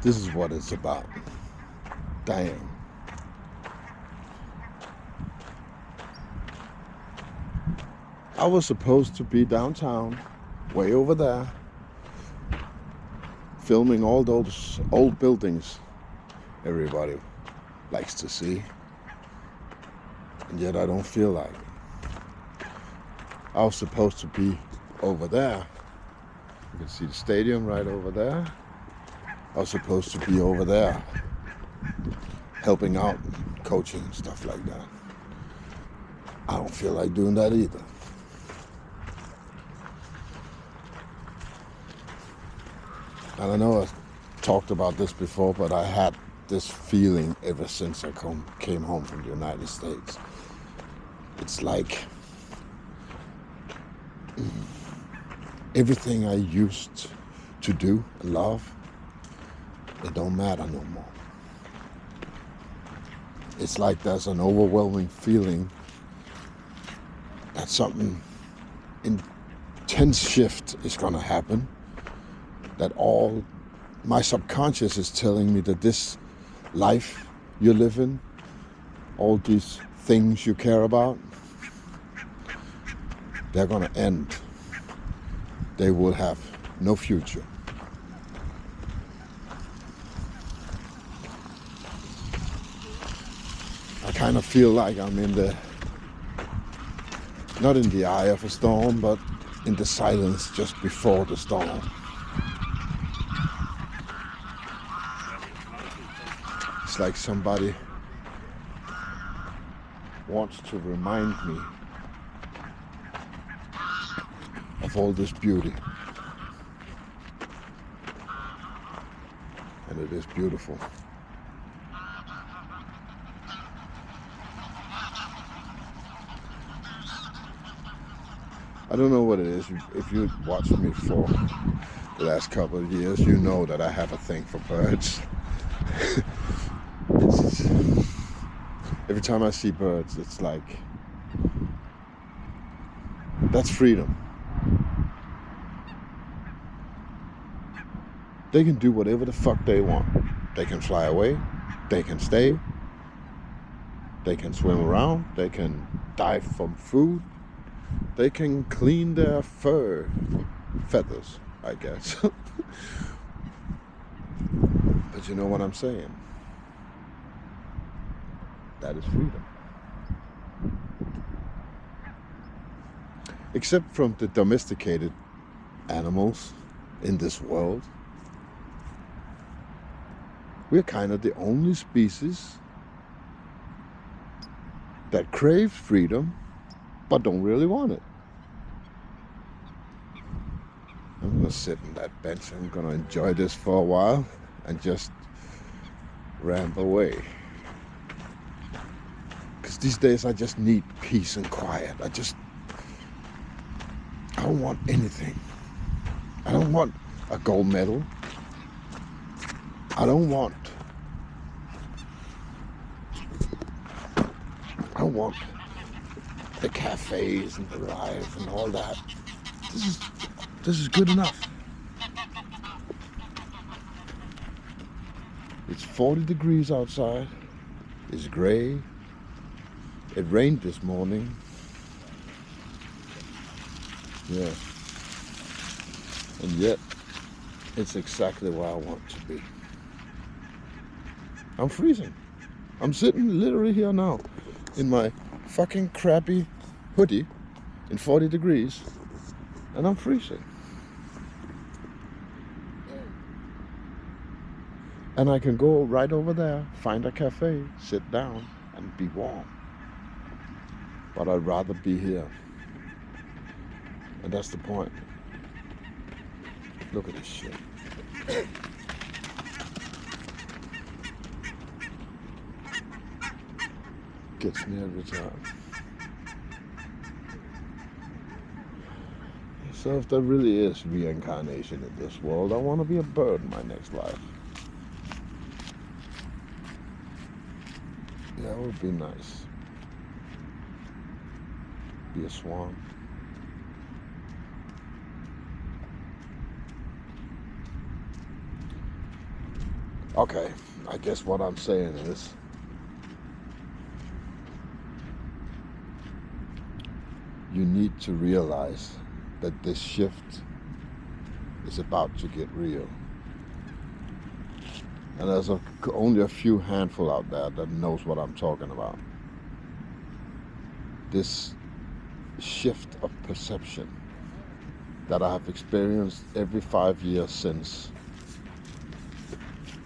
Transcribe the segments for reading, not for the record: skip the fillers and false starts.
This is what it's about. Damn. I was supposed to be downtown, way over there, filming all those old buildings everybody likes to see. And yet I don't feel like it. I was supposed to be over there. You can see the stadium right over there. I was supposed to be over there, helping out, coaching and stuff like that. I don't feel like doing that either. And I know I've talked about this before, but I had this feeling ever since I came home from the United States. It's like everything I used to do and love, it don't matter no more. It's like there's an overwhelming feeling that something intense shift is gonna happen, that all my subconscious is telling me that this life you're living, all these things you care about, they're gonna end. They will have no future. I kind of feel like I'm not in the eye of a storm, but in the silence just before the storm. It's like somebody wants to remind me of all this beauty. And it is beautiful. I don't know what it is. If you watch me for the last couple of years, you know that I have a thing for birds. Every time I see birds, it's like, that's freedom. They can do whatever the fuck they want. They can fly away, they can stay, they can swim around, they can dive for food, they can clean their feathers, I guess. But you know what I'm saying? That is freedom. Except from the domesticated animals in this world, we're kind of the only species that crave freedom but don't really want it. I'm gonna sit on that bench. I'm gonna enjoy this for a while and just ramble away. Because these days I just need peace and quiet. I don't want anything. I don't want a gold medal. I don't want the cafes and the life and all that. This is good enough. It's 40 degrees outside. It's gray. It rained this morning. Yeah. And yet, it's exactly where I want to be. I'm freezing. I'm sitting literally here now in my fucking crappy hoodie in 40 degrees and I'm freezing. And I can go right over there, find a cafe, sit down and be warm. But I'd rather be here. And that's the point. Look at this shit. Gets me every time. So if there really is reincarnation in this world, I want to be a bird in my next life. That would be nice. Be a swan. Okay, I guess what I'm saying is, you need to realize that this shift is about to get real. And there's only a few handful out there that knows what I'm talking about. This shift of perception that I have experienced every 5 years since,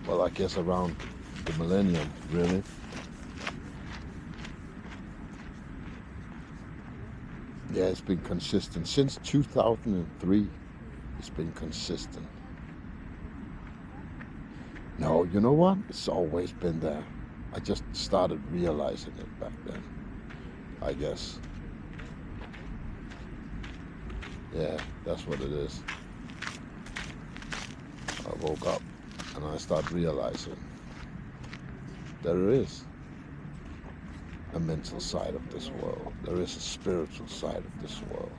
well, I guess around the millennium, really. Yeah, it's been consistent. Since 2003, it's been consistent. No, you know what? It's always been there. I just started realizing it back then, I guess. Yeah, that's what it is. I woke up and I started realizing there is a mental side of this world. There is a spiritual side of this world.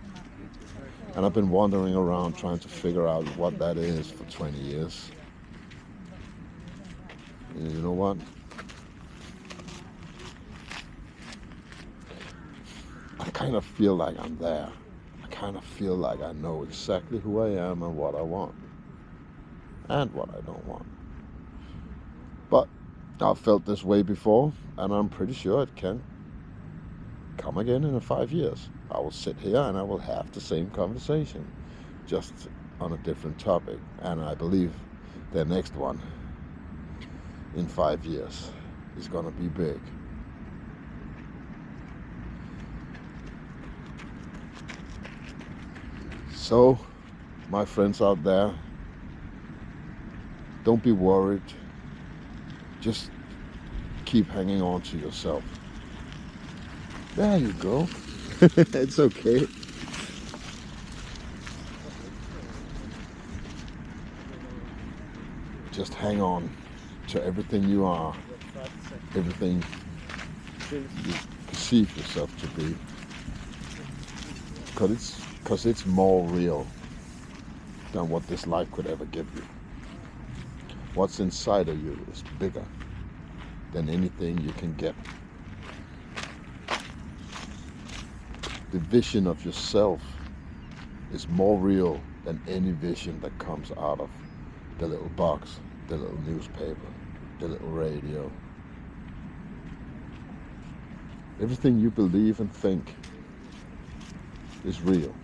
And I've been wandering around trying to figure out what that is for 20 years. And you know what? I kind of feel like I'm there. I kind of feel like I know exactly who I am and what I want. And what I don't want. But I've felt this way before, and I'm pretty sure it can come again in 5 years. I will sit here and I will have the same conversation, just on a different topic. And I believe the next one in 5 years is gonna be big. So, my friends out there, don't be worried. Just keep hanging on to yourself. There you go. It's okay. Just hang on to everything you are, everything you perceive yourself to be. Because it's more real than what this life could ever give you. What's inside of you is bigger than anything you can get. The vision of yourself is more real than any vision that comes out of the little box, the little newspaper, the little radio. Everything you believe and think is real.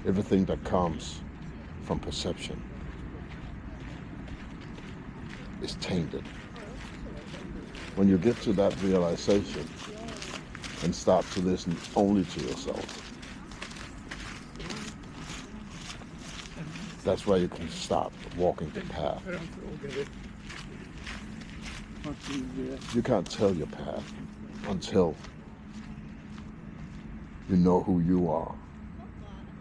Everything that comes from perception is tainted. When you get to that realization and start to listen only to yourself, that's where you can start walking the path. You can't tell your path until you know who you are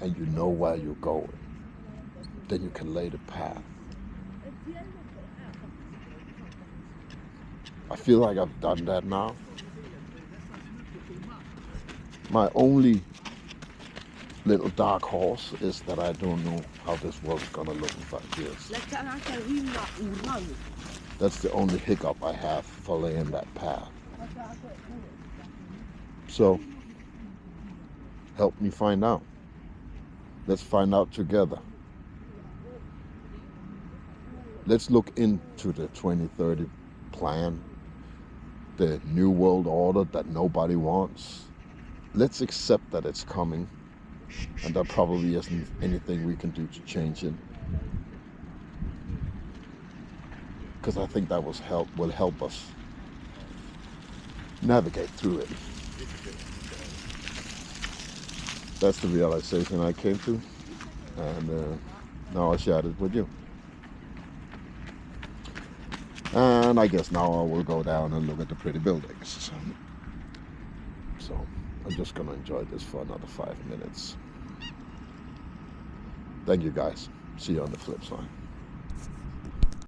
and you know where you're going. Then you can lay the path. I feel like I've done that now. My only little dark horse is that I don't know how this world is gonna look in 5 years. That's the only hiccup I have for laying that path. So, help me find out. Let's find out together. Let's look into the 2030 plan, the new world order that nobody wants. Let's accept that it's coming, and there probably isn't anything we can do to change it. Because I think that will help us navigate through it. That's the realization I came to, and now I shared it with you. And I guess now I will go down and look at the pretty buildings. So I'm just gonna enjoy this for another 5 minutes. Thank you guys. See you on the flip side.